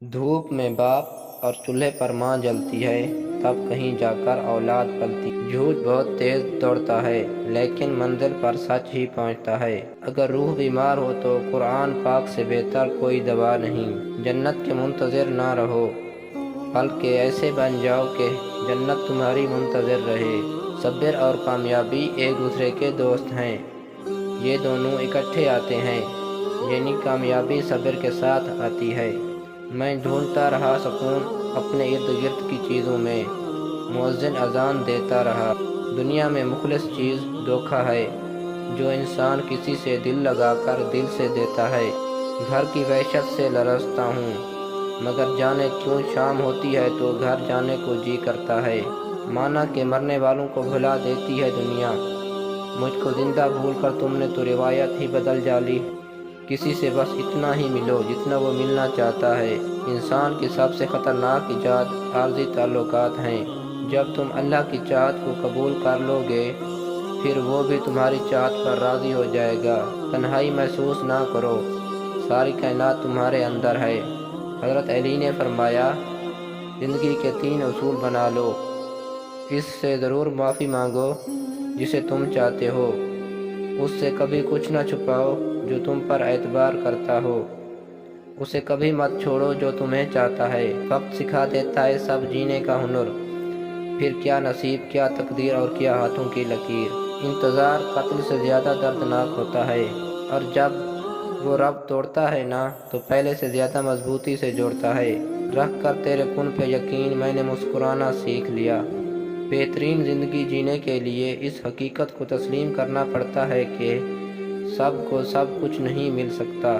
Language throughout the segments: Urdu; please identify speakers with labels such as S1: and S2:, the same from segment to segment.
S1: دھوپ میں باپ اور چولہے پر ماں جلتی ہے، تب کہیں جا کر اولاد پلتی۔ جھوٹ بہت تیز دوڑتا ہے لیکن منزل پر سچ ہی پہنچتا ہے۔ اگر روح بیمار ہو تو قرآن پاک سے بہتر کوئی دوا نہیں۔ جنت کے منتظر نہ رہو بلکہ ایسے بن جاؤ کہ جنت تمہاری منتظر رہے۔ صبر اور کامیابی ایک دوسرے کے دوست ہیں، یہ دونوں اکٹھے آتے ہیں، یعنی کامیابی صبر کے ساتھ آتی ہے۔ میں ڈھونڈتا رہا سکون اپنے ارد گرد کی چیزوں میں، مؤذن اذان دیتا رہا۔ دنیا میں مخلص چیز دھوکہ ہے، جو انسان کسی سے دل لگا کر دل سے دیتا ہے۔ گھر کی وحشت سے لرزتا ہوں، مگر جانے کیوں شام ہوتی ہے تو گھر جانے کو جی کرتا ہے۔ مانا کہ مرنے والوں کو بھلا دیتی ہے دنیا، مجھ کو زندہ بھول کر تم نے تو روایت ہی بدل ڈالی۔ کسی سے بس اتنا ہی ملو جتنا وہ ملنا چاہتا ہے۔ انسان کی سب سے خطرناک ایجاد عارضی تعلقات ہیں۔ جب تم اللہ کی چاہت کو قبول کر لو گے، پھر وہ بھی تمہاری چاہت پر راضی ہو جائے گا۔ تنہائی محسوس نہ کرو، ساری کائنات تمہارے اندر ہے۔ حضرت علی نے فرمایا، زندگی کے 3 اصول بنا لو۔ اس سے ضرور معافی مانگو جسے تم چاہتے ہو، اس سے کبھی کچھ نہ چھپاؤ جو تم پر اعتبار کرتا ہو، اسے کبھی مت چھوڑو جو تمہیں چاہتا ہے۔ وقت سکھا دیتا ہے سب جینے کا ہنر، پھر کیا نصیب، کیا تقدیر اور کیا ہاتھوں کی لکیر۔ انتظار قتل سے زیادہ دردناک ہوتا ہے، اور جب وہ رب توڑتا ہے نا تو پہلے سے زیادہ مضبوطی سے جوڑتا ہے۔ رکھ کر تیرے کن پہ یقین میں نے مسکرانا سیکھ لیا۔ بہترین زندگی جینے کے لیے اس حقیقت کو تسلیم کرنا پڑتا ہے کہ سب کو سب کچھ نہیں مل سکتا۔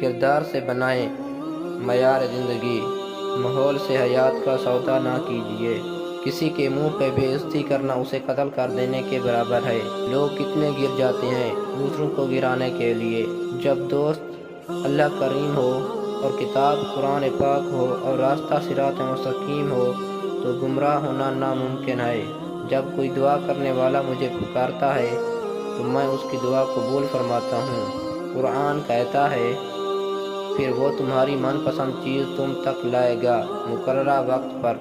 S1: کردار سے بنائیں معیار زندگی، ماحول سے حیات کا سودا نہ کیجیے۔ کسی کے منہ پہ بے عزتی کرنا اسے قتل کر دینے کے برابر ہے۔ لوگ کتنے گر جاتے ہیں دوسروں کو گرانے کے لیے۔ جب دوست اللہ کریم ہو اور کتاب قرآن پاک ہو اور راستہ صراط مستقیم ہو تو گمراہ ہونا ناممکن ہے۔ جب کوئی دعا کرنے والا مجھے پکارتا ہے تو میں اس کی دعا قبول فرماتا ہوں۔ قرآن کہتا ہے، پھر وہ تمہاری من پسند چیز تم تک لائے گا مقررہ وقت پر،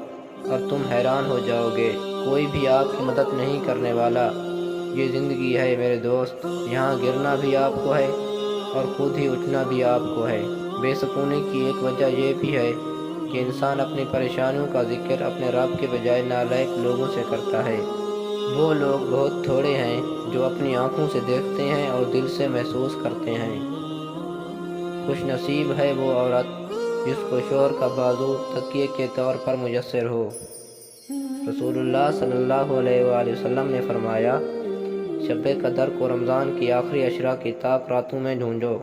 S1: اور تم حیران ہو جاؤ گے۔ کوئی بھی آپ کی مدد نہیں کرنے والا۔ یہ زندگی ہے میرے دوست، یہاں گرنا بھی آپ کو ہے اور خود ہی اٹھنا بھی آپ کو ہے۔ بے سکونی کی ایک وجہ یہ بھی ہے کہ انسان اپنی پریشانیوں کا ذکر اپنے رب کے بجائے نالائق لوگوں سے کرتا ہے۔ وہ لوگ بہت تھوڑے ہیں جو اپنی آنکھوں سے دیکھتے ہیں اور دل سے محسوس کرتے ہیں۔ خوش نصیب ہے وہ عورت جس کو شوہر کا بازو تکیے کے طور پر میسر ہو۔ رسول اللہ صلی اللہ علیہ وآلہ وسلم نے فرمایا، شب قدر کو رمضان کی آخری 10 کی طاق راتوں میں ڈھونڈو۔